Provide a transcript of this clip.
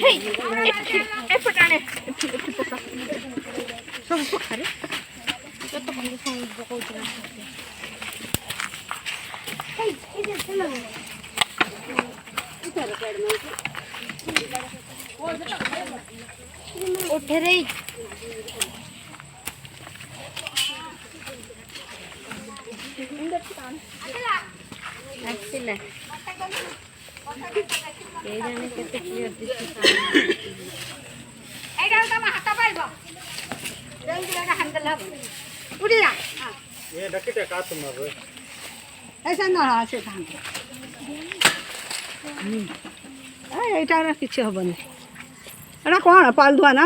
ଏପଟେ ପକା ସବୁ ପକାରେ କେତେ ଭଲ ପକଉଥିଲା ଉଠେରେ ଆସିଲା କେଜାଣି କେତେ କ୍ଲିୟର ଦିଶୁଛି ଏଇଟା ତମ ହାତ ପାଇବ ଯେମିତି ହାଣ୍ଡେଲ ହବ ଉଡ଼ିଲା ये डकिटे का तुम अब ऐसा न आसे धान এইটা কিছু হবনি এটা কোন পাল ধোয়া না